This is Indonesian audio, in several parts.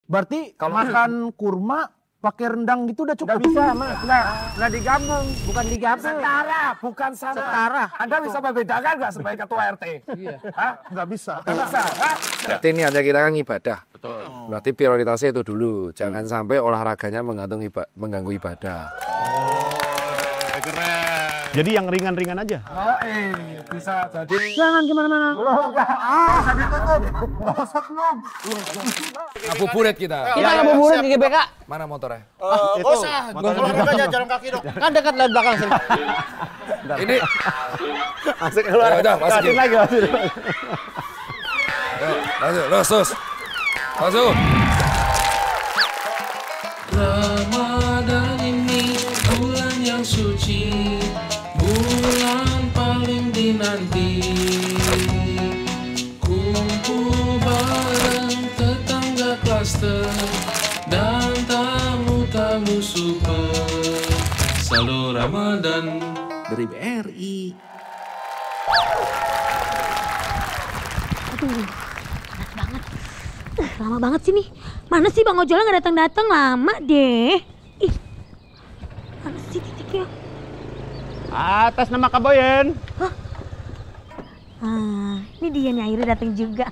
Berarti kalau makan kurma pakai rendang gitu udah cukup? Nggak bisa, Mas. Nggak digabung. Bukan digabung. Setara, bukan sama. Setara. Anda bisa membedakan nggak sebagai ketua RT? Iya. Hah? Nggak bisa. Nggak bisa. Hah? Berarti ini hanya kita kan ibadah. Betul. Berarti prioritasnya itu dulu. Jangan sampai olahraganya mengganggu ibadah. Keren. Jadi yang ringan-ringan aja. Oh, bisa jadi. Jangan kemana-mana. Bisa ditutup. Ngabuburit kita. Kita ngabuburit di GBK. Mana motornya? Itu Olahraga jalan kaki dong. Kan dekat lewat belakang sini. Ini. masuk keluar. Ya udah, masukin. Lagi. Lanjut, sus. Masuk. Ramadan ini bulan yang suci, bulan paling dinanti. Kumpul bareng tetangga klaster dan tamu-tamu super. Salam Ramadan dari BRI. Aduh, panas banget. Lama banget sih nih. Mana sih Bang Ojolnya nggak datang-datang, lama deh. Ih, mana sih titiknya? Atas nama Kaboyen. Ini dia nih akhirnya datang juga.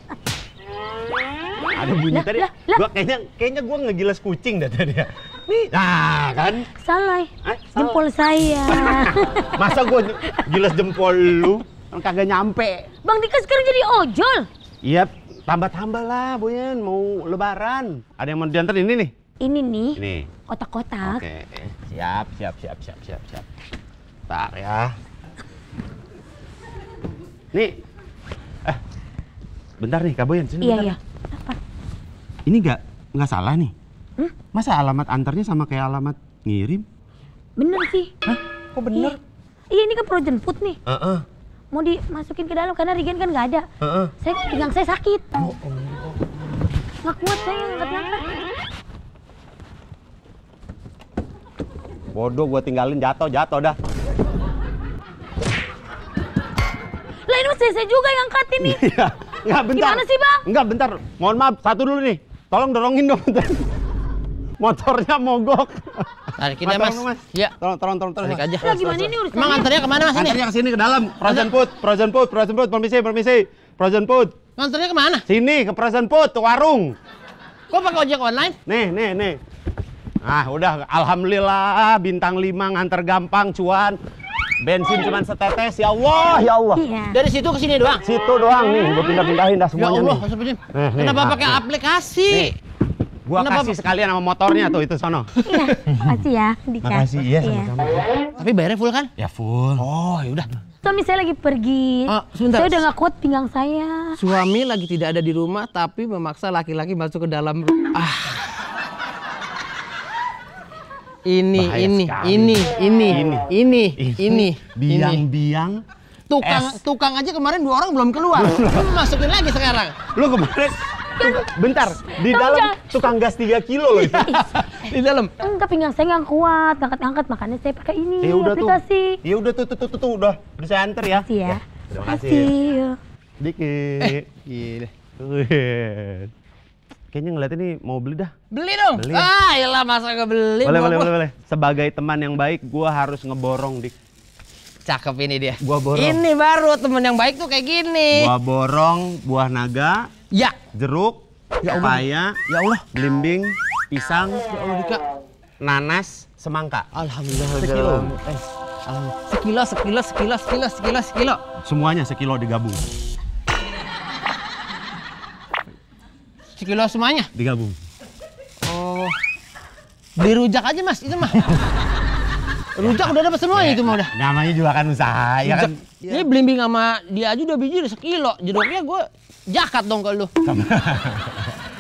Ada bunyi Lah, tadi. lah, lah. Gua kayaknya gua ngegilas kucing dah tadi ya. Nih, nah kan. Salah, Salah. jempol saya. Masa gua gilas jempol lu? Kan kagak nyampe. Bang Dika sekarang jadi ojol. Iya, tambah-tambah lah, Boyen. Mau lebaran. Ada yang mau diantar ini nih? Ini nih, Ini. kotak-kotak. Oke. Siap. Bentar ya. Nih. Bentar nih, Kak Boyen. Sini bentar. Iya. Apa? Ini nggak salah nih? Masa alamat antarnya sama kayak alamat ngirim? Bener sih. Hah? Kok bener? Iya, ini kan frozen food nih. Heeh. Mau dimasukin ke dalam karena Rigen kan nggak ada. Heeh. Pinggang saya sakit. Nggak kuat saya ngangkat-ngangkat. Bodoh, gua tinggalin jatuh dah. Lah ini saya juga yang angkat ini. Iya. Enggak, bentar. Gimana sih, Bang? Enggak, bentar. Mohon maaf, satu dulu nih. Tolong dorongin dong. Motornya mogok. Tarikin ya, Mas. Iya. Tolong. Tarik aja. Lah gimana ini urusannya? Emang antarnya kemana, Mas ini? Antarnya ke sini ke dalam. Frozen food. Permisi. Frozen food. Ngantarnya kemana? Sini ke Frozen food, ke warung. Kok pakai ojek online? Nih. Ah, udah alhamdulillah bintang 5 nganter gampang cuan. Bensin cuma setetes, ya Allah. Iya. Dari situ ke sini doang? Situ doang nih, gua pindah-pindahin dah Ya semuanya Allah, nih. astagfirullahaladzim. Nih, Kenapa nah, pakai nih. aplikasi? Gua Kenapa, kasih sekalian sama motornya tuh itu sono. Iya, makasih ya, Dika. Makasih, iya sama-sama. Tapi bayarnya full kan? Ya full. Oh, yaudah. Suami saya lagi pergi. Sebentar. Saya udah nggak kuat pinggang saya. Suami lagi tidak ada di rumah tapi memaksa laki-laki masuk ke dalam. Bahaya sekali. Ini. Biang-biang. Tukang aja kemarin 2 orang belum keluar. Lu masukin lagi sekarang. Lu kemarin bentar, di dalam tukang gas 3 kilo loh itu. Di dalam. Enggak, pinggang saya nggak kuat, ngangkat-ngangkat, makanya saya pakai ini Ya udah aplikasi. Ya udah tuh udah saya anter ya. Makasih ya. Terima Makasih. kasih. Dikit. Gila. Kayaknya ngeliat ini mau beli dah. Beli dong. Beli. Iyalah masa nggak beli. Boleh. Sebagai teman yang baik, gua harus ngeborong, Dik. Cakep ini dia. Gua borong. Ini baru temen yang baik tuh kayak gini. Gua borong buah naga, Ya. jeruk, pepaya, Ya Allah. belimbing, pisang, Ya Allah Dika. nanas, semangka. Alhamdulillah. Sekilo. Sekilo. Semuanya sekilo digabung. Sekilo semuanya. Digabung. Oh. Beli rujak aja Mas, itu mah. Rujak udah dapat semuanya itu mah udah. Namanya juga kan usaha, ya kan? Ini belimbing sama dia aja udah biji udah sekilo. Jeruknya gue jakat dong kalau lu.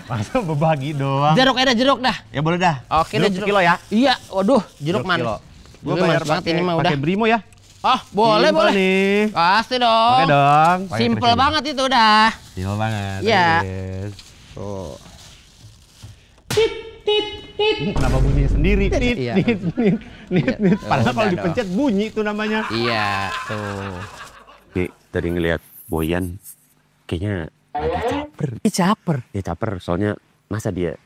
Masa berbagi doang. Jeruk dah. Ya boleh dah. Oke deh sekilo ya. Iya, waduh, jeruk Jeruk manis. kilo. Gua Jeruk bayar manis banget ini mah udah. pakai Brimo ya. Oh, boleh. nih. Pasti dong. Oke dong. Pakai Simple kris ini. banget itu udah. Simple banget. Iya. Yes. Tuh. Kenapa bunyi sendiri? Iya. Nit. Padahal Udah kalau dong. dipencet bunyi itu namanya. Iya, tuh. Nih, tadi ngelihat Boyan kayaknya agak caper. Caper. Dia caper soalnya masa dia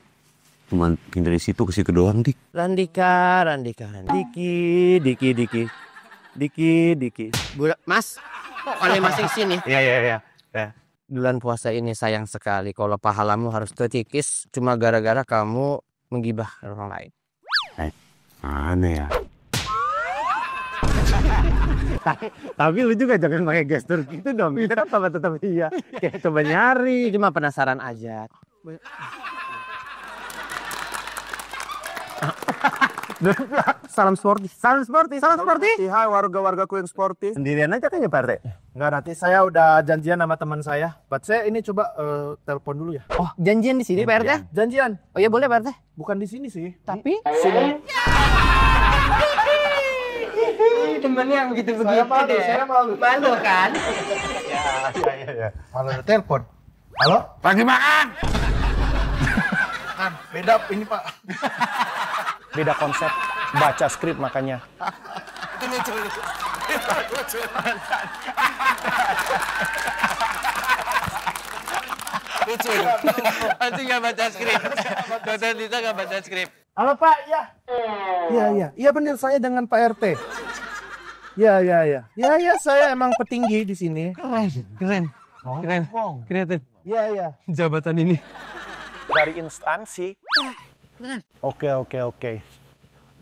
Cuman pindah dari situ ke situ doang, Dik. Randika. Diki. Mas, kok kalian masih sini? Iya. Bulan puasa ini sayang sekali kalau pahalamu harus terkikis cuma gara-gara kamu menggibah orang lain. Aneh ya. Tapi lu juga jangan pakai gestur gitu dong. Kita kan tetap iya. Kayak coba nyari. Cuma penasaran aja. Salam sporty. Hai warga-wargaku yang sporty. Sendirian aja kayaknya Pak RT. Enggak, nanti saya udah janjian sama teman saya. Buat saya ini coba telepon dulu ya. Oh, janjian di sini Pak RT? Janjian. Oh iya boleh Pak RT. Bukan di sini sih. Tapi Sini. temennya yang begitu Saya malu. Malu kan? Iya. Malu ada telepon. Halo? Pagi makan. Beda ini Pak. Beda konsep, baca skrip makanya. Lucu. Anjing nggak baca skrip. Dokter Dita nggak baca skrip. Halo Pak, ya. Iya benar, saya dengan Pak RT. Ya, saya emang petinggi di sini. Keren. Kreatif. Iya. Jabatan ini. Dari instansi. Oke.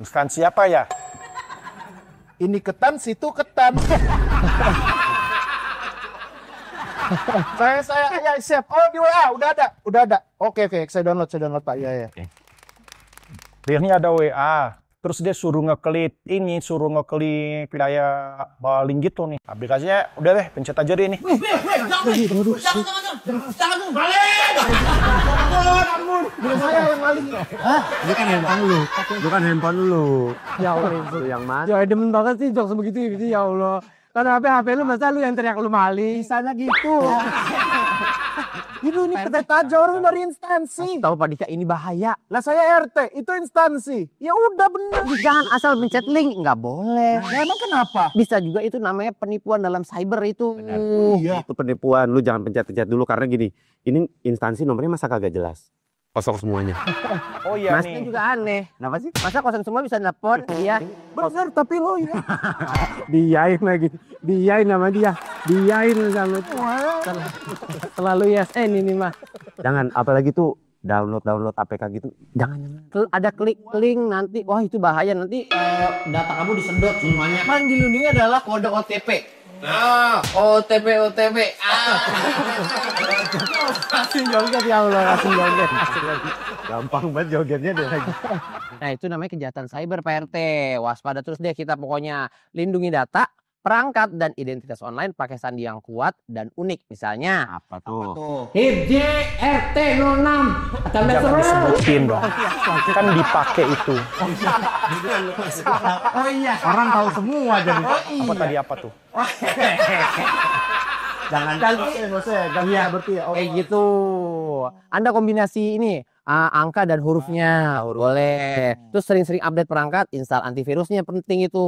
Instansi apa ya? Ini ketan, situ ketan. saya ya siap. Oh di WA udah ada. Oke, saya download Pak. Iya. Dia ada WA. Terus dia suruh ngeklik kayak baling gitu nih. Aplikasinya udah deh, pencet aja deh ini. Jangan Saya yang maling. Bukan handphone lu. Ya Allah. Yang mana? Ya demen banget sih jokes begitu ya Allah. Karena HP lu masa lu yang teriak lu maling. Di sana gitu. Itu ini petet aja orang dari instansi. Tahu Pak Dika ini bahaya. Lah saya RT, itu instansi. Ya udah bener. Jangan asal mencet link, nggak boleh. Nah, emang kenapa? Bisa juga itu namanya penipuan dalam cyber itu. Iya. Itu penipuan. Lu jangan pencet-pencet dulu karena gini. Ini instansi nomornya masa kagak jelas. Kosong semuanya. Oh iya Masnya nih. juga aneh. Kenapa sih? Masa kosong semua bisa nelfon? Iya. Bener, tapi lo ya. Diain lagi. Diain sama dia. Diain sama selalu yes. Ini mah. Jangan, apalagi tuh download APK gitu. Jangan. Ada klik link nanti. Wah itu bahaya nanti. Data kamu disedot semuanya. Yang dilindungi adalah kode OTP. OTP. Kasih joget ya Allah, kasih joget. Gampang banget jogetnya deh lagi. Nah itu namanya kejahatan cyber Pak RT. Waspada terus deh kita pokoknya. Lindungi data, perangkat, dan identitas online pakai sandi yang kuat dan unik. Misalnya Apa tuh? HIP RT 06 Jangan disebutin dong. Kan dipakai itu. Oh iya. Orang tahu semua jadi. Apa tadi apa tuh? Jangan iya berarti ya. Kayak gitu. Anda kombinasi ini angka dan hurufnya boleh. Terus sering-sering update perangkat, install antivirusnya penting itu.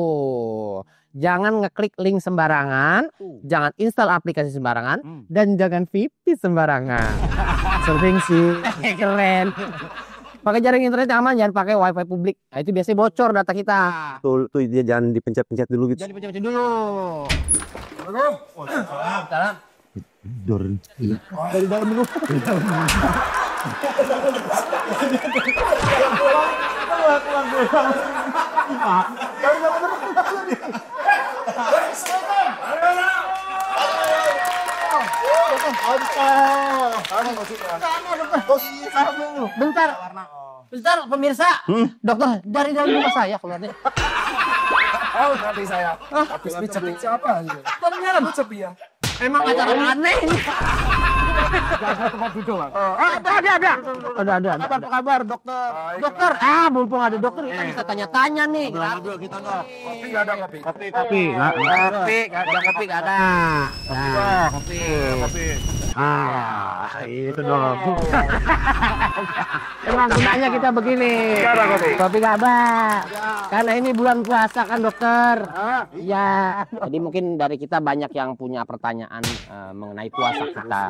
Jangan ngeklik link sembarangan, jangan install aplikasi sembarangan, dan jangan VPN sembarangan. Sering sih. Keren. Pakai jaring internet yang aman, jangan pakai wifi publik. Nah, itu biasanya bocor data kita. Tuh dia jangan dipencet-pencet dulu gitu. Jangan dipencet dulu. Salam. Dari dalam dulu. Bentar pemirsa. Dokter dari dalam rumah saya keluarnya. Oh, nanti saya. Habis dicepit siapa? Beneran Cepet ya. emang acara aneh ini. Ada. Apa kabar dokter? Dokter, mumpung ada dokter kita bisa tanya-tanya nih. Kopi nggak ada kopi. Kopi nggak ada. Nah, kopi. Itu dong. Emang gunanya kita begini. Kopi kabar. Karena ini bulan puasa kan dokter. Iya. Jadi mungkin dari kita banyak yang punya pertanyaan mengenai puasa kita.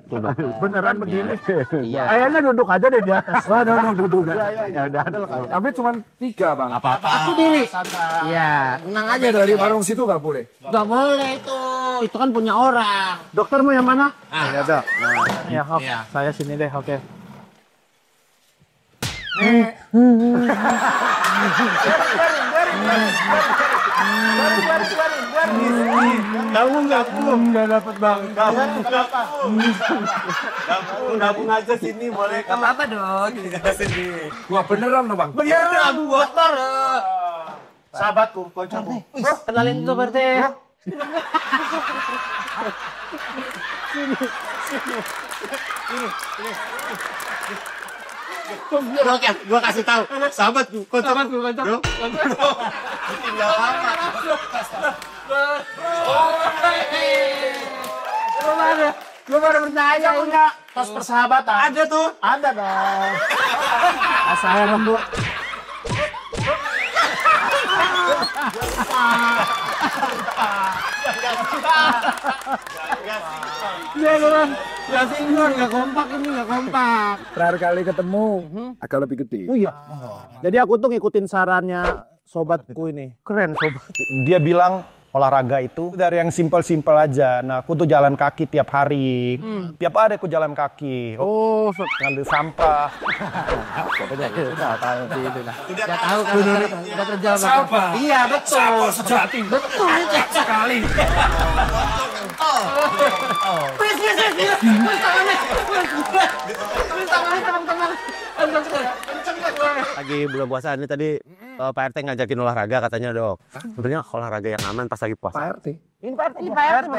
Tuh, dokter. Beneran begini? Iya. Kayaknya duduk aja deh di atas. Wah, duduk. Ya udah. Tapi cuma 3 bang. Apa-apa. Aku diri. Iya. Tenang aja Dari warung situ nggak boleh. Gak boleh itu. Itu kan punya orang. Dokter mau yang mana? Ya dok. Ya, oke. Saya sini deh, oke. Kamu nggak dapat bang. Kamu nabung aja sini boleh. Gak apa-apa dong. Sini. Wah beneran loh bang. Beneran aku dokter. Sahabatku, koncoku. Kenalin tuh Pak RT. Oke, gua kasih tahu. Sahabatku, sahabatku. Bro. Tinggal apa? Gue baru percaya punya Tos persahabatan. Ada tuh. Ada dong. Saya lembut. Gak sinkron, gak kompak ini, gak kompak. Terakhir kali ketemu agak lebih gede. Oh iya. Jadi aku tuh ngikutin sarannya sobatku ini. Keren sobat. Dia bilang olahraga itu dari yang simpel-simpel aja. Nah, aku tuh jalan kaki tiap hari. Tiap hari aku jalan kaki. Oh, Ngambil sampah. Udah tahu kan udah kerja apa? Iya betul. Sejati. Betul sekali. Lagi bulan puasa ini tadi Pak RT ngajakin olahraga katanya dok. Sebenarnya olahraga yang aman pas lagi puasa. Pak RT. Ini Pak RT.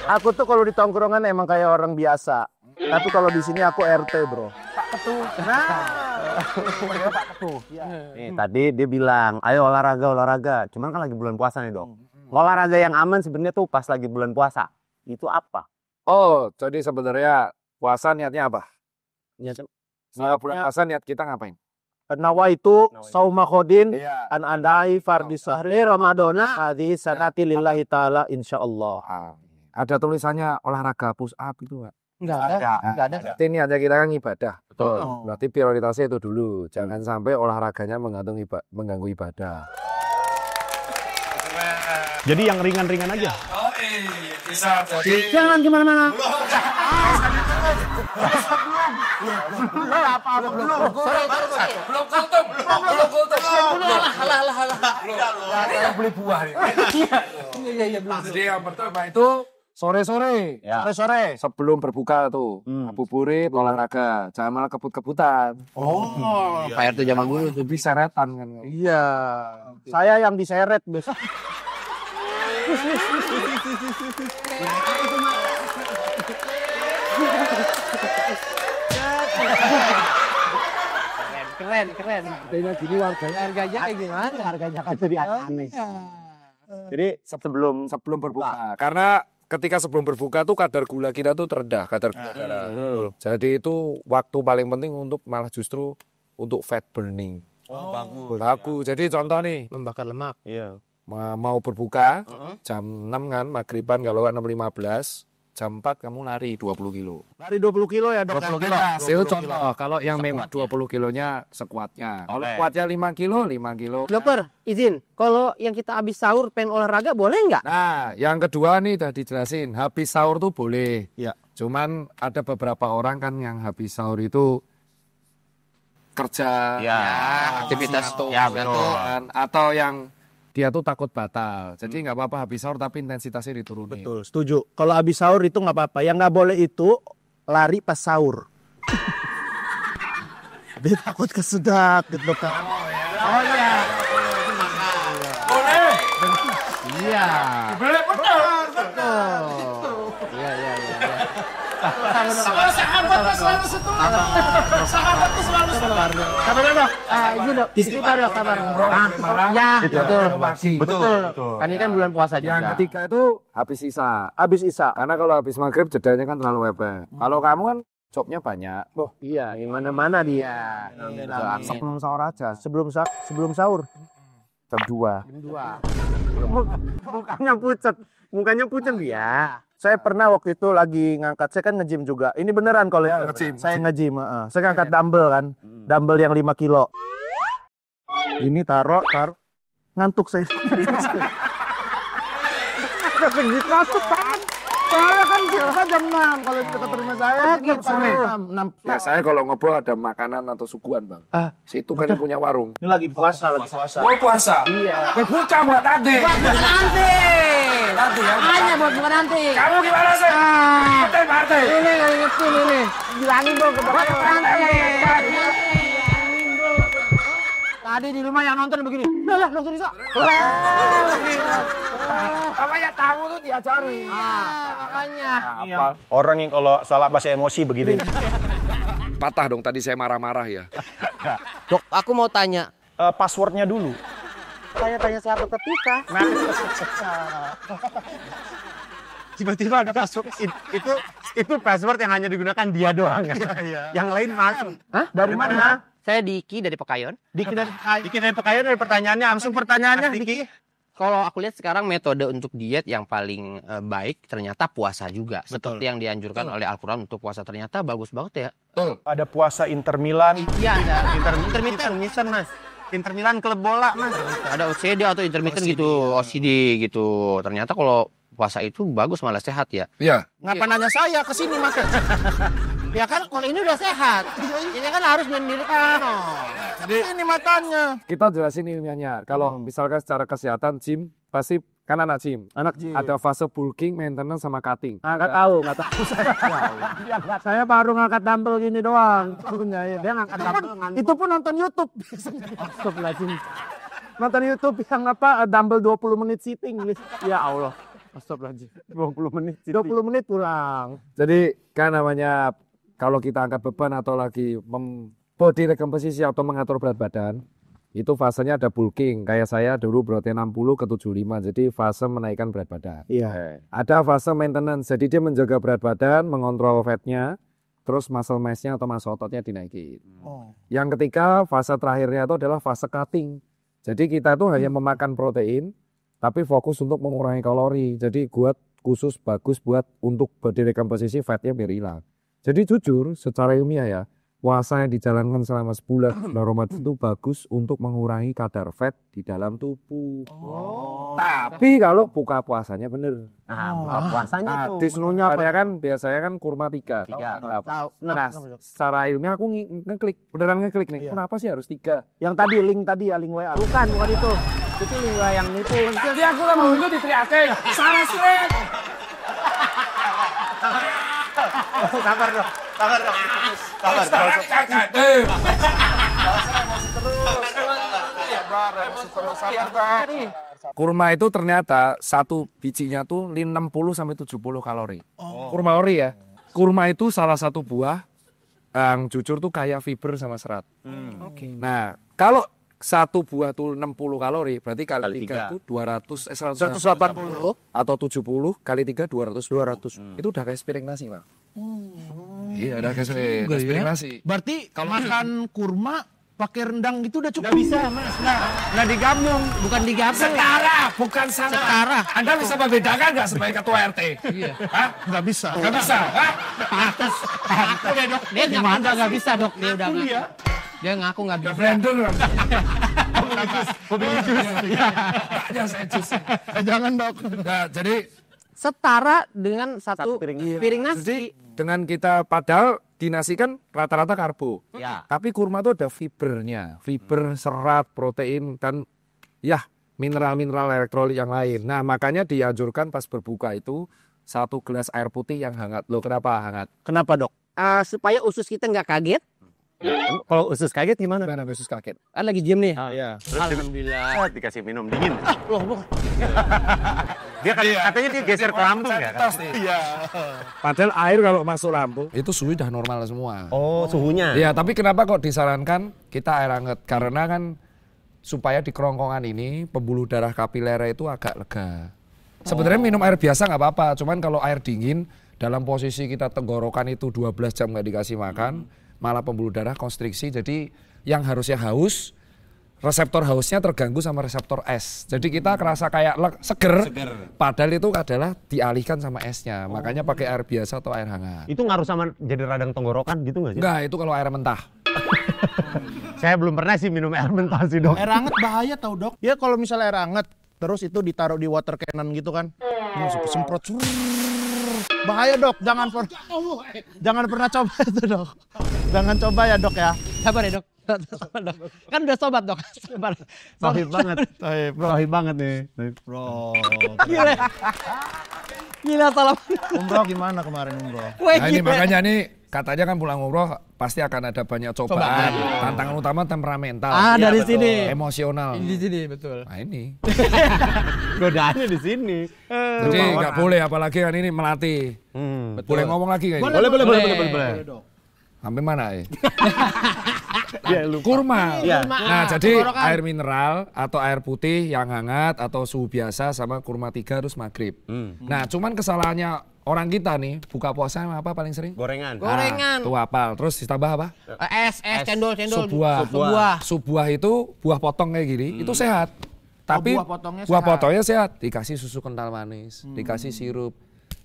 aku tuh kalau di tongkrongan emang kayak orang biasa. Tapi kalau di sini aku RT, bro. Pak Ketua. Pak Ketua. Nih tadi dia bilang, ayo olahraga. Cuman kan lagi bulan puasa nih dok. Olahraga yang aman sebenarnya tuh pas lagi bulan puasa. Itu apa? Oh, jadi sebenarnya puasa niatnya apa? Niatnya Nah, bulan puasa niat kita ngapain? Nawa itu sauma khodin Iya. an andai fardi sahri ramadana hadis sanati lillahi ta'ala insyaallah. Ada tulisannya olahraga push up itu, Pak. Enggak ada. Berarti ini aja kita kan ibadah. betul. Berarti prioritasnya itu dulu. Jangan sampai olahraganya mengganggu ibadah. Jadi yang ringan-ringan aja. Jangan kemana-mana. Beli buah nih. Jadi yang pertama itu sore-sore. Sore-sore. Sebelum berbuka tuh. Ngabuburit, olahraga. Jangan malah kebut-kebutan. Pak RT zaman dulu tuh. Lebih seretan kan. Iya. Saya yang diseret besok. Keren. Artinya gini warganya. Harganya kayak gimana? Harganya kan jadi aneh. Jadi sebelum berbuka. Karena ketika sebelum berbuka tuh kadar gula kita tuh terendah, kadar gula darah. Jadi itu waktu paling penting untuk malah justru untuk fat burning. Oh, Bagus. Jadi contoh nih, Membakar lemak. Iya. mau berbuka jam 6 kan, maghriban kalau 6.15, jam 4 kamu lari 20 kilo. Lari 20 kilo ya, Dok? 20 kilo. Itu contoh, kalau yang memang 20 kilonya sekuatnya. Kalau kuatnya 5 kilo, 5 kilo. Dokter, izin. Kalau yang kita habis sahur pengen olahraga boleh nggak? Nah, yang kedua nih udah dijelasin, habis sahur tuh boleh. Ya. Cuman ada beberapa orang kan yang habis sahur itu kerja, Aktivitas tuh. Ya, betul. atau yang dia tuh takut batal. Jadi nggak apa-apa habis sahur tapi intensitasnya diturunin. Betul, setuju. Kalau habis sahur itu nggak apa-apa. Yang nggak boleh itu lari pas sahur. Dia takut kesedak gitu kan. Oh iya. Boleh. Iya. Betul. Iya. Sabar dok. Ini dok. Istighfar dok, sabar. Ya, betul. Kan ini kan bulan puasa juga. Yang ketiga itu habis isya. Habis Isa. Karena kalau habis maghrib jedanya kan terlalu mepet. Kalau kamu kan jobnya banyak. Oh iya, gimana dia. Sebelum sahur aja. Sebelum sahur. Jam 2. Mukanya pucet ya. Saya pernah waktu itu lagi ngangkat, saya kan nge-gym juga. Ini beneran kalau ya, saya nge-gym. Saya ngangkat dumbbell kan. Dumbbell yang 5 kilo. Ini taruh. Ngantuk saya. Masuk kan. Soalnya kan biasa jam 6. Kalau dekat rumah saya jam 6. Biasanya kalau ngobrol ada makanan atau suguhan bang. Situ kan yang punya warung. Ini lagi puasa. Mau puasa? Iya. Buka buat nanti. Nanti ya. Hanya buat bukan nanti. Kamu gimana sih? Partai. Ini nggak ngerti ini. Bilangin dong ke bapak nanti. Tadi di rumah yang nonton begini. Lah, nonton bisa. Namanya tamu tuh diajari. Makanya. Orang yang kalau salah bahasa emosi begini. Patah dong tadi saya marah-marah ya. Dok, aku mau tanya. Passwordnya dulu. Tanya siapa ketika? Tiba-tiba ada password. Itu password yang hanya digunakan dia doang. Yang lain masuk. Hah? Dari mana? Saya Diki dari Pekayon. Diki dari Pekayon dari pertanyaannya. Langsung pertanyaannya Diki. Kalau aku lihat sekarang metode untuk diet yang paling baik ternyata puasa juga. Seperti yang dianjurkan oleh Al-Quran untuk puasa. Ternyata bagus banget ya. Ada puasa Inter Milan. Iya, ada intermittent. Mas. Inter Milan klub bola, Mas. Ada OCD atau intermittent gitu, OCD gitu. Ternyata kalau puasa itu bagus, malah sehat ya. Iya. Ngapa nanya saya ke sini maka? Ya kan kalau ini udah sehat. Ini kan harus mendirikan. Jadi Ini matanya. kita jelasin ilmiahnya. Kalau misalkan secara kesehatan gym pasti kan anak gym. Ada fase bulking, maintenance sama cutting. Nggak tahu saya. Saya baru ngangkat dumbbell gini doang. Dia ngangkat dumbbell. Itu pun nonton YouTube. Nonton YouTube yang apa dumbbell 20 menit sitting. Ya Allah. Astagfirullahaladzim. 20 menit sitting. 20 menit pulang. Jadi kan namanya kalau kita angkat beban atau lagi body recomposition atau mengatur berat badan, itu fasenya ada bulking. Kayak saya dulu beratnya 60 ke 75, jadi fase menaikkan berat badan. Iya. Ada fase maintenance, jadi dia menjaga berat badan, mengontrol fatnya, terus muscle mass-nya atau massa ototnya dinaikin. Yang ketiga, fase terakhirnya itu adalah fase cutting. Jadi kita itu hanya memakan protein, tapi fokus untuk mengurangi kalori. Jadi khusus bagus buat untuk body recomposition fatnya biar hilang. Jadi jujur, secara ilmiah ya, puasa yang dijalankan selama sebulan Ramadan itu bagus untuk mengurangi kadar fat di dalam tubuh. Tapi kalau buka puasanya bener. Buka puasanya tuh. Disnunya biasanya kan kurma 3. Nah, secara ilmiah aku beneran ngeklik nih. Kenapa sih harus 3? Yang tadi link WA. Bukan itu. Itu link WA yang itu. Jadi aku lah mau itu diteriakin. Salah sih. Sabar dong. Kurma itu ternyata satu bijinya tuh 60 sampai 70 kalori. Kurma ori ya. Kurma itu salah satu buah yang jujur tuh kaya fiber sama serat. Nah, kalau satu buah tuh 60 kalori, berarti kali 3 itu 180 atau 70 kali 3 200. Itu udah kayak sepiring nasi, Bang. Iya, udah kayak sepiring nasi. Berarti kalau makan kurma pakai rendang gitu udah cukup. Nggak bisa, Mas. Nggak digabung. Bukan digabung. Setara, bukan sama. Setara. Anda bisa membedakan nggak sebagai ketua RT? Iya. Hah? Nggak bisa. Nggak bisa. Hah? Udah dok, dia nggak bisa dok, dia udah dia ngaku nggak bisa. Brandon. Ya, saya jus. Jangan dok. Nah, jadi Setara dengan satu piring nasi. Jadi dengan kita padahal di nasi kan rata-rata karbo. Ya. Tapi kurma itu ada fibernya, fiber, serat, protein dan ya mineral-mineral elektrolit yang lain. Nah, makanya dianjurkan pas berbuka itu 1 gelas air putih yang hangat. Loh, kenapa hangat? Kenapa dok? Supaya usus kita nggak kaget. Kalau usus kaget gimana? Gimana khusus kaget? Kan lagi diem nih. Iya. Alhamdulillah. Dikasih minum dingin. Loh, Dia katanya dia geser ke lambung ya kan? Padahal air kalau masuk lambung itu suhu udah normal semua. Oh, suhunya. Iya, tapi kenapa kok disarankan kita air hangat? Karena kan supaya di kerongkongan ini pembuluh darah kapiler itu agak lega. Sebenarnya minum air biasa nggak apa-apa, cuman kalau air dingin dalam posisi kita tenggorokan itu 12 jam nggak dikasih makan, malah pembuluh darah konstriksi. Jadi yang harusnya haus, reseptor hausnya terganggu sama reseptor es. Jadi kita kerasa kayak seger, padahal itu adalah dialihkan sama esnya. Makanya pakai air biasa atau air hangat. Itu ngaruh sama jadi radang tenggorokan gitu nggak sih? Enggak, itu kalau air mentah. Saya belum pernah sih minum air mentah sih dok. Air hangat bahaya tau dok. Ya kalau misalnya air hangat terus itu ditaruh di water cannon gitu kan. Semprot. Bahaya dok, jangan pernah coba itu dok. Jangan coba ya dok ya. sabar ya dok. Sabar, dok. Kan udah sobat dok. Sabar. Sohib banget. Sohib banget nih. Bro. Gila salah. Umroh gimana kemarin umroh? Nah ini makanya nih katanya kan pulang umroh pasti akan ada banyak cobaan. Tantangan utama temperamental. Dari sini. Emosional. Di sini betul. Nah ini. Godaannya di sini. Jadi nggak boleh apalagi kan ini melatih. Boleh ngomong lagi kayak Boleh. Sampai mana ya? Kurma. Nah jadi air mineral atau air putih yang hangat atau suhu biasa sama kurma 3 terus maghrib. Nah cuman kesalahannya orang kita nih buka puasa apa paling sering? Gorengan. Gorengan. Tuh apal. Terus ditambah apa? Es, cendol. Subuah itu buah potong kayak gini, itu sehat. Tapi buah potongnya sehat. Dikasih susu kental manis, dikasih sirup.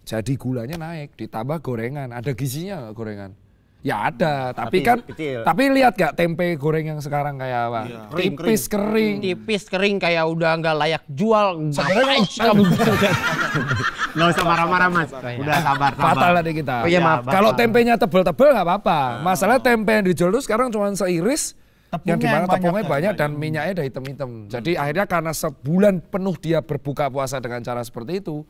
Jadi gulanya naik, ditambah gorengan. Ada gizinya nggak gorengan? Ya ada, tapi kan kecil. Tapi lihat gak tempe goreng yang sekarang kayak apa? Tipis kering. Tipis kering kayak udah nggak layak jual. Ngapain sih kamu? Nggak usah marah-marah mas. Udah sabar. Fatal tadi kita. Oh iya, maaf. Kalau tempenya tebel-tebel nggak apa-apa. Masalah tempe yang dijual tuh sekarang cuma seiris. Yang dimana tepungnya banyak dan minyaknya udah hitam-hitam. Jadi akhirnya karena sebulan penuh dia berbuka puasa dengan cara seperti itu,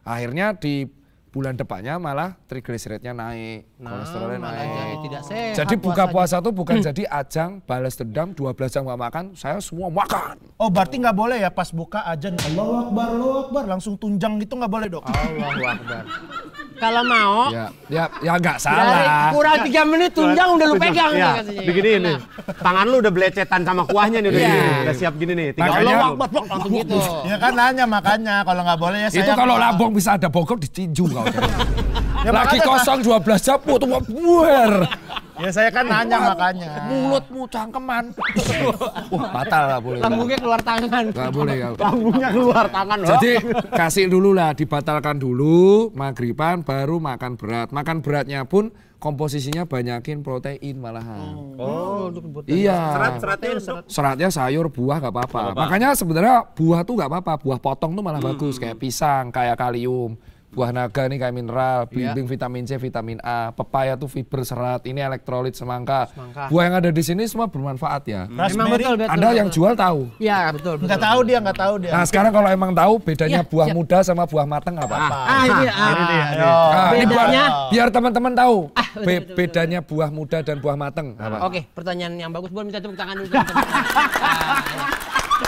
akhirnya di bulan depannya malah triglyceridnya naik, kolesterolnya naik. Tidak sehat. Jadi buka puasa tuh bukan jadi ajang balas dendam 12 jam gak makan, saya semua makan. Oh berarti nggak boleh ya pas buka ajan Allahu Akbar langsung tunjang gitu nggak boleh dok? Allahu Akbar. Kalau mau Ya nggak salah. kurang 3 menit tunjang udah lu pegang nih katanya. Begini nih. Tangan lu udah belecetan sama kuahnya nih udah gini. Udah siap gini nih. Makanya- Allahu Akbar langsung gitu. Ya kan nanya makanya kalau nggak boleh ya saya. Itu kalau lambung bisa ada bogor ditinju kau. Ya, Lagi makanya- kosong 12 jam tuh buar. Ya saya kan nanya makanya. Mulutmu cangkeman. Wah, batal lah boleh. Lambungnya keluar tangan. Nggak boleh kau. Lambungnya keluar tangan loh. Jadi kasih dulu lah, dibatalkan dulu, maghriban baru makan berat. Makan beratnya pun komposisinya banyakin protein malahan. Iya. Seratnya sayur, buah nggak apa-apa. Makanya sebenarnya buah tuh nggak apa-apa. Buah potong tuh malah bagus, kayak pisang, kayak kalium. Buah naga nih kayak mineral, belimbing vitamin C, vitamin A, pepaya tuh fiber serat, ini elektrolit semangka. Buah yang ada di sini semua bermanfaat ya. Emang betul. Anda yang jual tahu. Iya betul. Nggak tahu dia. Nah sekarang kalau emang tahu bedanya buah muda sama buah matang apa? Ini Nah, ini bedanya. biar teman-teman tahu bedanya buah muda dan buah matang apa? Oke, pertanyaan yang bagus. Boleh minta tepuk tangan dulu.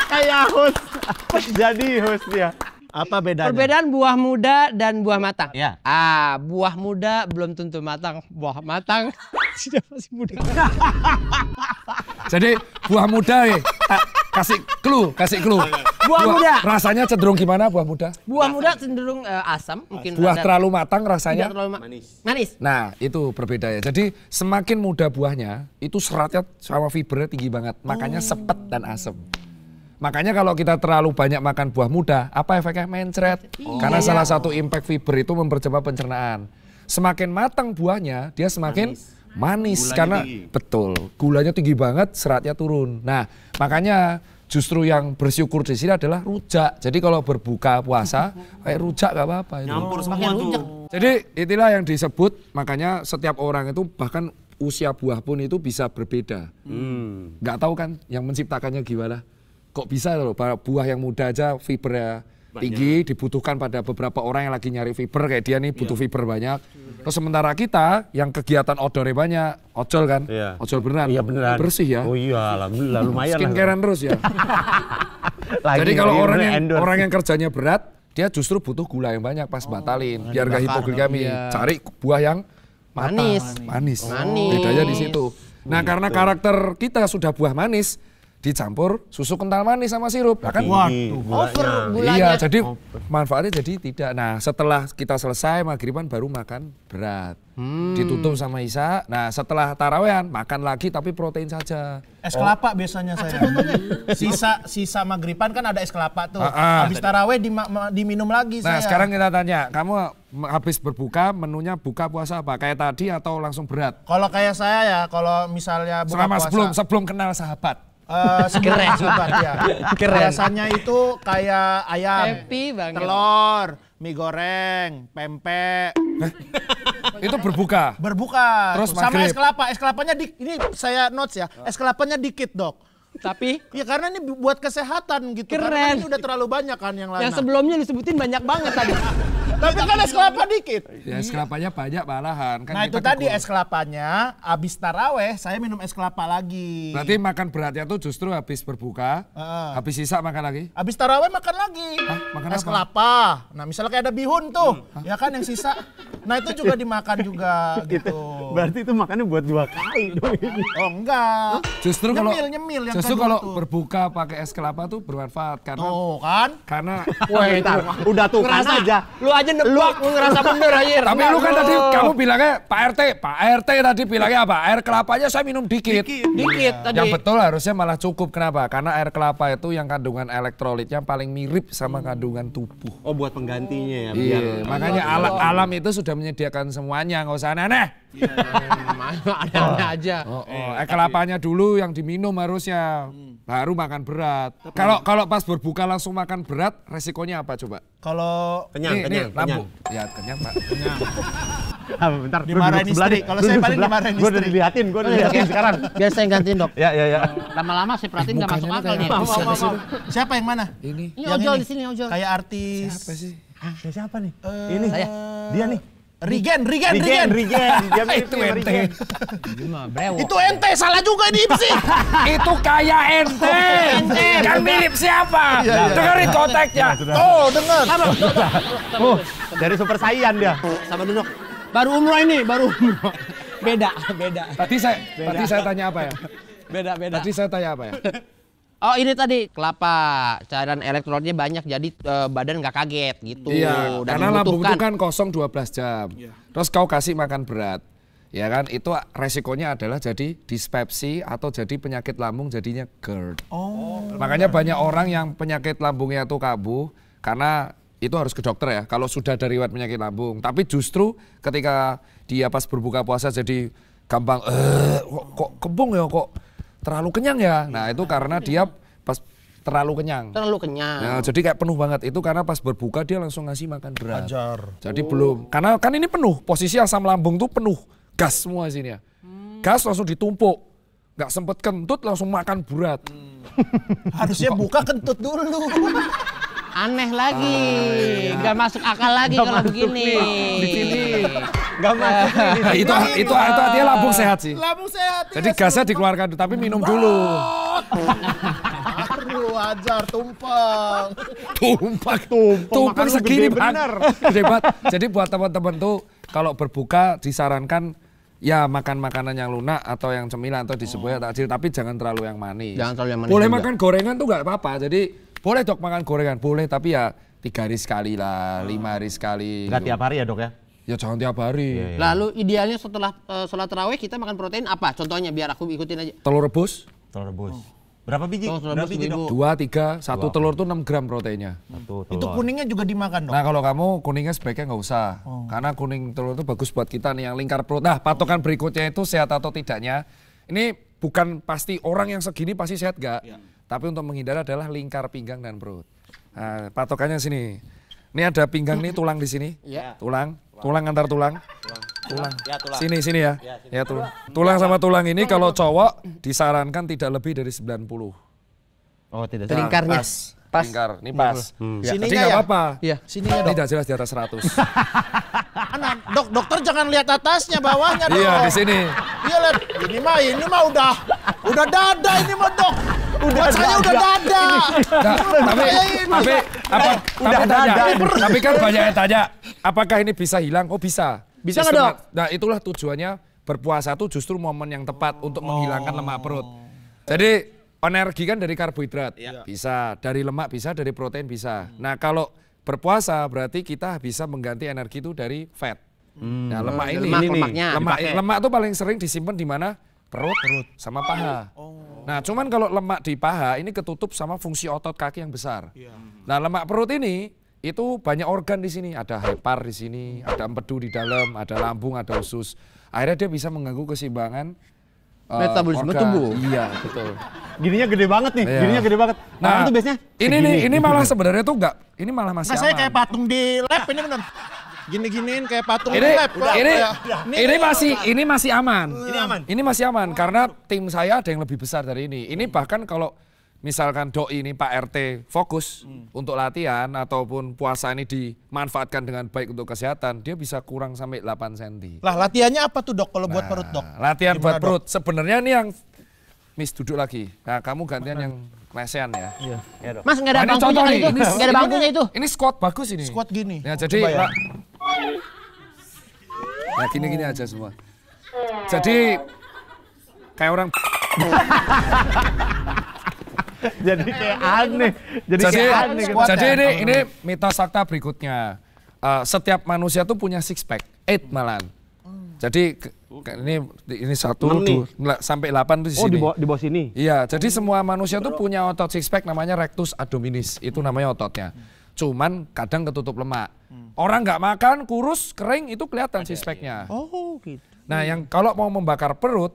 Kayak host. Jadi host dia. Apa bedanya? Perbedaan buah muda dan buah matang. Ya. Buah muda belum tentu matang. Buah matang sudah masih muda. Jadi buah muda kasih clue. Buah muda. Rasanya cenderung gimana buah muda? Buah muda cenderung asam, mungkin Buah ada- terlalu matang tidak rasanya. terlalu manis. Nah itu berbeda ya. Jadi semakin muda buahnya itu seratnya sama fibernya tinggi banget. Makanya sepet dan asam. Makanya kalau kita terlalu banyak makan buah muda, apa efeknya? Mencret. Karena salah satu impact fiber itu mempercepat pencernaan. Semakin matang buahnya, dia semakin manis karena betul, gulanya tinggi banget, seratnya turun. Nah, makanya justru yang bersyukur di sini adalah rujak. Jadi kalau berbuka puasa, kayak rujak gak apa-apa. Nyampur semua tuh. Jadi itulah yang disebut, makanya setiap orang itu bahkan usia buah pun itu bisa berbeda. Nggak tahu kan yang menciptakannya gimana? Kok bisa loh buah yang muda aja fibernya tinggi, dibutuhkan pada beberapa orang yang lagi nyari fiber kayak dia nih butuh fiber banyak. Terus sementara kita yang kegiatan outdoor banyak, ojol kan, Iya. ojol beneran, Iya beneran. bersih ya. Oh iya, alhamdulillah lumayan lah. Skincarean terus ya. Jadi kalau orang yang kerjanya berat, dia justru butuh gula yang banyak pas batalin, biar gak hipoglikemi. Cari buah yang Manis. manis. Manis. Bedanya di situ. Nah, karena karakter kita sudah buah manis, dicampur susu kental manis sama sirup. Nah, kan Over gulanya. iya, jadi manfaatnya jadi tidak. Nah, setelah kita selesai maghriban baru makan berat. Ditutup sama Isya. Nah, setelah tarawehan makan lagi tapi protein saja. Es kelapa biasanya saya. Sisa maghriban kan ada es kelapa tuh. Ah, ah. Habis taraweh diminum lagi Nah, saya. sekarang kita tanya, kamu habis berbuka menunya buka puasa apa? Kayak tadi atau langsung berat? Kalau kayak saya ya, kalau misalnya buka Selama puasa. sebelum kenal sahabat. Keren sahabat ya. Biasanya itu kayak ayam, Happy banget. telur, mie goreng, pempek. Itu berbuka. Berbuka. Terus Sama maghrib. es kelapa. Es kelapanya ini saya notes ya. Es kelapanya dikit, Dok. Tapi Ya karena ini buat kesehatan gitu. Keren. Karena ini udah terlalu banyak kan yang lain. yang sebelumnya disebutin banyak banget tadi. Tapi kan es kelapa dikit. Ya, es kelapanya banyak malahan. Kan Nah itu kita tadi kekur. es kelapanya, abis taraweh saya minum es kelapa lagi. Berarti makan beratnya tuh justru habis berbuka, habis sisa makan lagi. Abis taraweh makan lagi. makan es apa? kelapa. Nah misalnya kayak ada bihun tuh, ya kan yang sisa. Nah itu juga dimakan juga gitu. Berarti itu makannya buat 2 kali dong ini. Oh enggak. Justru kalau Nyemil yang justru kedua kalau tuh. berbuka pakai es kelapa tuh bermanfaat karena Tuh kan. Wah, udah tuh kan aja. Lu aja nebak, lu ngerasa bener aja. tapi lu kan tadi kamu bilangnya Pak RT tadi bilangnya apa? Air kelapanya saya minum dikit. Dikit tadi. Yang betul harusnya malah cukup. Kenapa? Karena air kelapa itu yang kandungan elektrolitnya paling mirip sama kandungan tubuh. Oh, buat penggantinya ya. Iya, makanya alam itu sudah menyediakan semuanya, nggak usah aneh-aneh. Ada aja. Air kelapanya dulu yang diminum harusnya, baru makan berat. Kalau pas berbuka langsung makan berat, resikonya apa coba? Kalau Kenyang. lambung. Ya kenyang Pak. Bentar, dimarahin istri. Kalau saya paling dimarahin Gue udah istri. diliatin sekarang. Biar saya gantiin, Dok. Ya. Lama-lama saya perhatiin nggak masuk akal nih. Siapa yang mana? Ini Ini Yang ojol ini. di sini ojol. Kayak artis. apa sih? Siapa nih? Ini. Saya. Dia nih. Rigen. Dia mirip Itu sama ente. Brewok. Itu ente salah juga ini Ipsi. Itu kayak ente. Kan mirip siapa? Dengerin konteksnya. Oh dengar. Oh, dari Super Saiyan dia. Sama duduk. Baru umroh ini, baru umroh. Beda. Tadi saya tanya apa ya? Beda. Tadi saya tanya apa ya? Oh ini tadi kelapa, cairan elektrolitnya banyak jadi badan nggak kaget gitu. Iya, Dan karena lambung itu membutuhkan. kan kosong 12 jam. Terus kau kasih makan berat. Ya kan, itu resikonya adalah jadi dispepsi atau jadi penyakit lambung jadinya GERD. Makanya banyak orang yang penyakit lambungnya itu kambuh karena itu harus ke dokter ya kalau sudah ada riwayat penyakit lambung. Tapi justru ketika dia pas berbuka puasa jadi gampang kok kembung ya, kok terlalu kenyang ya. Nah, itu karena dia pas terlalu kenyang. Terlalu kenyang. Nah, jadi kayak penuh banget. Itu karena pas berbuka dia langsung ngasih makan berat. Ajar. Jadi belum. Karena kan ini penuh. Posisi asam lambung tuh penuh. Gas semua sini ya. Gas langsung ditumpuk. Nggak sempet kentut langsung makan berat. Harusnya buka kentut dulu. Aneh lagi, nggak masuk akal lagi kalau begini. Gak masuk. Nah, itu artinya lambung sehat sih. Lambung sehat. Jadi gasnya dikeluarkan tapi minum dulu. Aduh, ajar tumpeng. Tumpeng makan lu segini gede bener. Gede banget. Jadi buat teman-teman tuh kalau berbuka disarankan ya makan makanan yang lunak atau yang cemilan atau disebutnya takjil, tapi jangan terlalu yang manis. Jangan terlalu yang manis Boleh juga. makan gorengan tuh nggak apa-apa. Jadi boleh dok makan gorengan, boleh tapi ya 3 hari sekali lah, 5 hari sekali. Gak tiap hari ya dok ya? Ya jangan tiap hari. Lalu idealnya setelah sholat tarawih kita makan protein apa? Contohnya biar aku ikutin aja. Telur rebus, Telur rebus. Berapa biji? Telur Berapa rebus biji dok? 1000. 2, 3, satu telur tuh 6 gram proteinnya. Satu Itu telur. kuningnya juga dimakan dong. Nah kalau kamu kuningnya sebaiknya nggak usah, karena kuning telur itu bagus buat kita nih yang lingkar perut. Nah patokan berikutnya itu sehat atau tidaknya, ini bukan pasti orang yang segini pasti sehat nggak, tapi untuk menghindari adalah lingkar pinggang dan perut. Nah patokannya sini, ini ada pinggang nih tulang di sini, tulang antar tulang. Sini ya, ya tulang. Tulang sama tulang ini kalau cowok disarankan tidak lebih dari 90. Oh tidak. Lingkarnya. Pas. lingkar. Ini pas. Jadi Sininya nggak ya? apa-apa. Iya. Sininya Ini dok. udah jelas di atas 100. Dokter jangan lihat atasnya, bawahnya dok. Iya, di sini. Iya lihat, ini mah udah dada ini mah dok. Buat saya udah dada. Nah, tapi kan banyak yang tanya, apakah ini bisa hilang? Oh bisa. Bisa nggak, Dok? Nah itulah tujuannya berpuasa tuh justru momen yang tepat untuk menghilangkan lemak perut. Jadi energi kan dari karbohidrat, bisa dari lemak, bisa dari protein, bisa. Nah kalau berpuasa berarti kita bisa mengganti energi itu dari fat. Nah lemak ini, Lemaknya lemak tuh paling sering disimpan di mana? Perut sama paha. Nah, cuman kalau lemak di paha ini ketutup sama fungsi otot kaki yang besar. Nah, lemak perut ini itu banyak organ di sini, ada hepar di sini, ada empedu di dalam, ada lambung, ada usus. Akhirnya dia bisa mengganggu keseimbangan Metabolisme organ. tubuh. Iya, betul. Gininya gede banget nih, Iya. gininya gede banget. Nah, Orang tuh biasanya ini malah sebenarnya tuh enggak, ini malah masih Saya aman. kayak patung di lab ini bener. Gini-giniin kayak patung Ini di lab. ini masih aman. Ini masih aman karena tim saya ada yang lebih besar dari ini. Ini bahkan kalau misalkan doi ini Pak RT fokus untuk latihan ataupun puasa ini dimanfaatkan dengan baik untuk kesehatan, dia bisa kurang sampai 8 cm. Lah latihannya apa tuh dok kalau buat perut dok? Latihan Gimana, buat Dok? perut. Sebenarnya ini yang Miss duduk lagi. Nah, kamu gantian yang lesehan ya. Mas nggak ada Wah, ini bangkunya contoh kan nih. itu? Nggak ada bangkunya itu. Ini squat bagus ini. Squat gini. Ya, jadi Coba ya. Nah, gini-gini aja semua. Jadi kayak orang jadi kayak aneh. Jadi jadi, kayak aneh. gitu. jadi ini mitos fakta berikutnya. Setiap manusia tuh punya six pack, 8 malahan. Jadi ini 1, 2, sampai 8 tuh di Oh sini. di bawah sini. Iya, jadi semua manusia tuh punya otot six pack namanya rectus abdominis. Itu namanya ototnya. Cuman kadang ketutup lemak. Orang nggak makan, kurus, kering itu kelihatan six packnya. Oh gitu. Nah, yang kalau mau membakar perut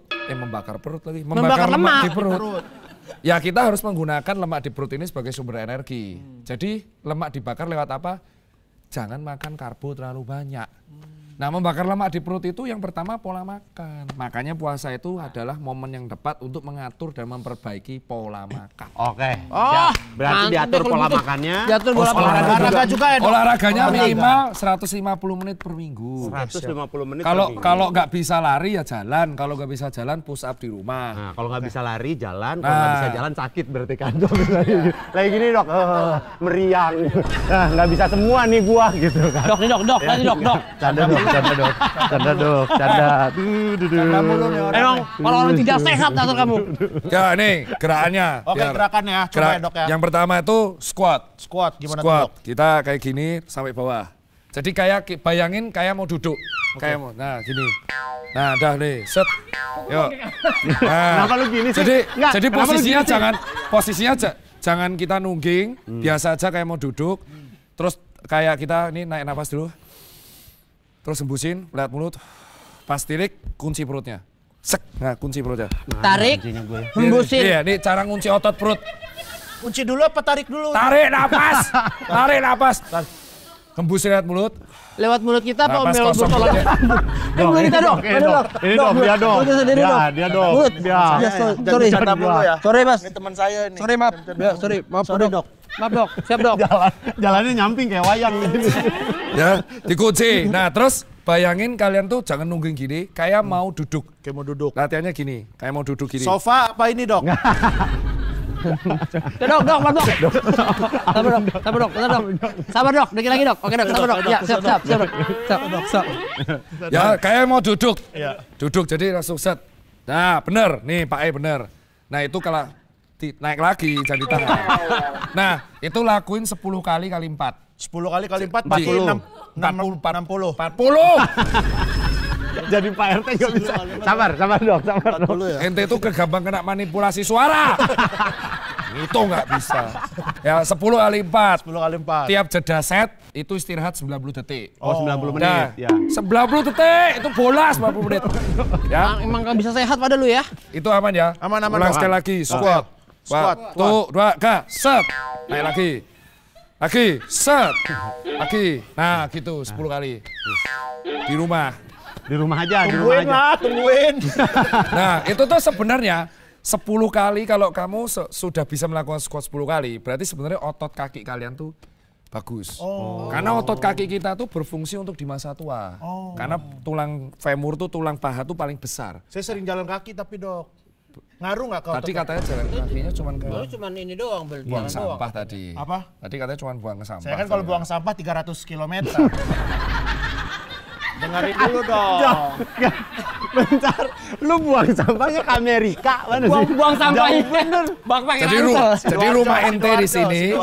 lagi, Membakar lemak di perut. Ya kita harus menggunakan lemak di perut ini sebagai sumber energi. Jadi lemak dibakar lewat apa? Jangan makan karbo terlalu banyak. Nah, membakar lemak di perut itu yang pertama pola makan. Makanya puasa itu adalah momen yang tepat untuk mengatur dan memperbaiki pola makan. Oke. Oh, siap. Berarti mantap diatur deh kalau pola gitu. makannya. Diatur pola makan. Olahraga juga ya dok? Olahraganya minimal 150 menit per minggu. 150 menit. Kalau nggak bisa lari ya jalan, kalau nggak bisa jalan push up di rumah. Nah, kalau nggak bisa lari jalan, kalau nggak bisa jalan sakit berarti kan dok. Lagi gini dok, meriang. Nah, nggak bisa semua nih gua gitu kan. Dok, nih dok, nanti dok. Canda dok, canda dok, canda dok, canda. Emang orang-orang tidak sehat dasar kamu. Ya nih gerakannya. Oke Biar- gerakannya ya, coba ya dok ya. Yang pertama itu squat. Squat gimana tuh Squat. dok? Kita kayak gini sampai bawah. Jadi kayak bayangin kayak mau duduk. Kayak mau. Nah, gini. Nah, dah nih, set. Yuk. Nah, Kenapa lu gini sih? Jadi Nggak, jadi kenapa lu posisinya gini sih? posisinya jangan kita nungging, biasa aja kayak mau duduk. Terus kayak kita ini naik napas dulu. Terus hembusin, lihat mulut. Pas tirik, kunci perutnya. Sek, nah kunci perutnya. Tarik, hembusin. Iya, ini cara ngunci otot perut. Kunci dulu apa tarik dulu? Tarik napas, tarik napas. Hembusin lihat mulut. Lewat mulut kita apa Napas mulut kosong mulut aja. mulut kita dok. Oke, dok. Ini dok, dia dok. Mulut sendiri dok. Dia dok. Mulut. Dia. Ya, sorry. Bercanda mulu ya. Sorry mas. Ini teman saya ini. Sorry maaf. Ya, sorry. Maaf dok. Maaf dok. Siap dok. Jalannya nyamping kayak wayang gitu. Ya, dikunci. Nah, terus bayangin kalian tuh jangan nungging gini, kayak mau duduk. Kayak mau duduk. Latihannya gini, kayak mau duduk gini. Sofa apa ini dok? Ya, dok, maaf dok. Sabar dok. Sabar dok. Dikit lagi dok. Oke dok, sabar dok. Ya, siap dok. Siap. Ya, kayak mau duduk. Iya. Duduk jadi langsung set. Nah, bener. Nih, Pak E bener. Nah, itu kalau naik lagi jadi tangan. Nah, itu lakuin 10 kali 4. 10 kali 4 40. 60. 40. Jadi Pak RT nggak bisa. Sabar dok. 40 ya. Ente itu gampang kena manipulasi suara. Itu nggak bisa. Ya 10 kali 4. 10 kali 4. Tiap jeda set itu istirahat 90 detik. Oh 90 menit. Nah, Ya. 90 detik itu bola 90 menit. Ya, Emang gak bisa sehat pada lu ya? itu aman ya. Aman. Ulang sekali lagi, squat. Squat. 1, 2, set. Naik lagi. Lagi, set. Lagi. Nah, gitu 10 kali. Di rumah. Di rumah aja, di rumah aja. Tungguin. Nah, itu tuh sebenarnya 10 kali kalau kamu sudah bisa melakukan squat 10 kali, berarti sebenarnya otot kaki kalian tuh bagus. Karena otot kaki kita tuh berfungsi untuk di masa tua. Karena tulang femur tuh, tulang paha tuh paling besar. Saya sering jalan kaki tapi dok, ngaruh nggak kalau Tadi katanya jalan kakinya cuman ke Cuman ini doang, buang sampah tadi. Apa? Tadi katanya cuman buang ke sampah. Saya kan kalau buang sampah 300 km. Dengerin dulu dong. Bentar, lu buang sampahnya ke Amerika mana sih? Buang sampahnya. Bang pakai Jadi rumah ente di sini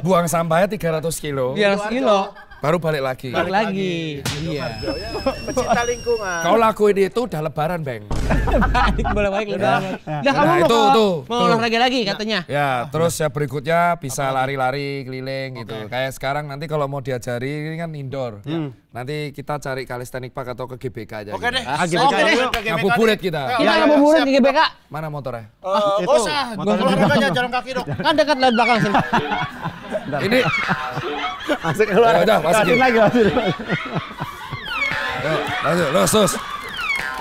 buang sampahnya 300 kilo. 300 kilo. Baru balik lagi. Balik lagi. Iya. Pecinta lingkungan. Kau lakuin itu udah lebaran, Bang. Bolak-balik lebaran. Dah kamu Nah, mau olahraga lagi katanya. Ya, terus ya berikutnya bisa lari-lari keliling gitu. Kayak sekarang nanti kalau mau diajari ini kan indoor. Nanti kita cari calisthenics park atau ke GBK aja. Oke deh. GBK yuk. Ngabuburit kita. Kita ngabuburit di GBK. Mana motornya? Nggak usah, olahraganya jalan kaki dok. Kan dekat lewat belakang sini. Ini Masuk keluar. Ya udah, masukin. lagi. Yuk, masuk, terus.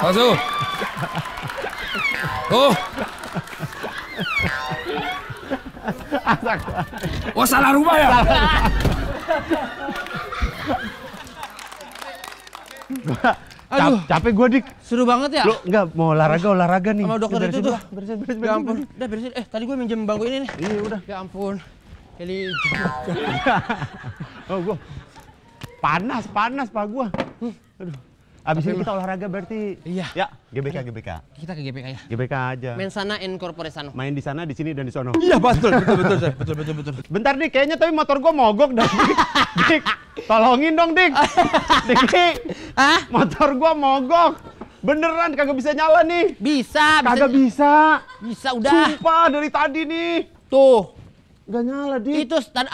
Masuk. Oh. Oh, salah rumah ya? Capek gue dik. Seru banget ya. Lu enggak mau olahraga nih. Sama dokter itu tuh. Beresin. Ya ampun, udah beresin. Tadi gue minjem bangku ini nih. Iya udah. Ya ampun. Jadi Oh gua panas pak gua. Aduh. Abis ini kita olahraga berarti. Iya. Ya, GBK. kita ke GBK ya. GBK aja. Mensana Incorpore Sano. Main di sana, di sini dan di sono. Iya betul. Bentar dik, kayaknya tapi motor gua mogok dah. Dik, tolongin dong dik. Dik. Hah? Motor gua mogok. Beneran kagak bisa nyala nih. Bisa. Kagak bisa. Bisa udah. Sumpah dari tadi nih. Tuh. Gak nyala dik. Itu standar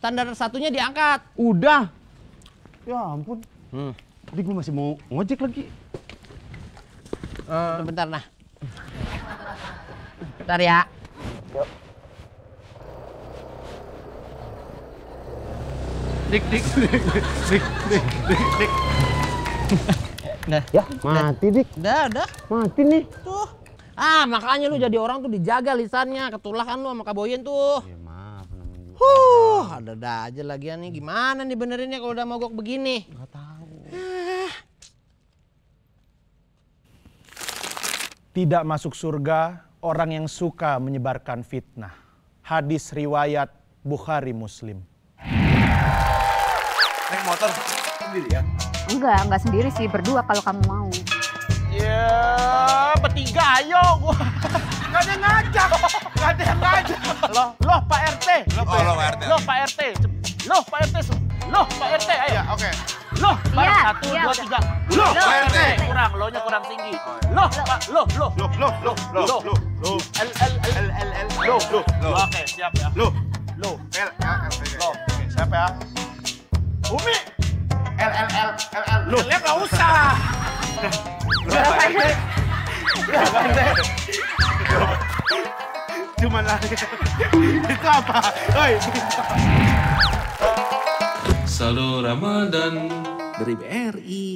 standar satunya diangkat. Udah. Ya ampun. Tadi gue masih mau ngojek lagi. Bentar nah. Bentar ya. Dik. Udah. Ya, mati dik. Udah. Mati nih. Tuh. Ah, makanya lu jadi orang tuh dijaga lisannya. Ketulah kan lu sama Kaboyen tuh. Ya maaf namanya. Ada aja lagian nih. Gimana nih benerinnya kalau udah mogok begini? Gak tahu. Tidak masuk surga orang yang suka menyebarkan fitnah. Hadis riwayat Bukhari Muslim. Naik motor sendiri ya? Enggak sendiri sih, berdua kalau kamu mau. Ya, bertiga ayo. Gak ada yang ngajak. Loh Pak RT. Loh Pak RT. Loh Pak RT, ayo. Ya, oke. Loh, bareng 1, 2, 3. Loh Pak RT. Lo-nya kurang tinggi. Loh Pak, loh. Loh. Oke, siap ya. Loh. Oke, siap ya. Umi. Loh, nggak usah. Cuman lagi. Itu apa? Oi. Saldo Ramadan dari BRI.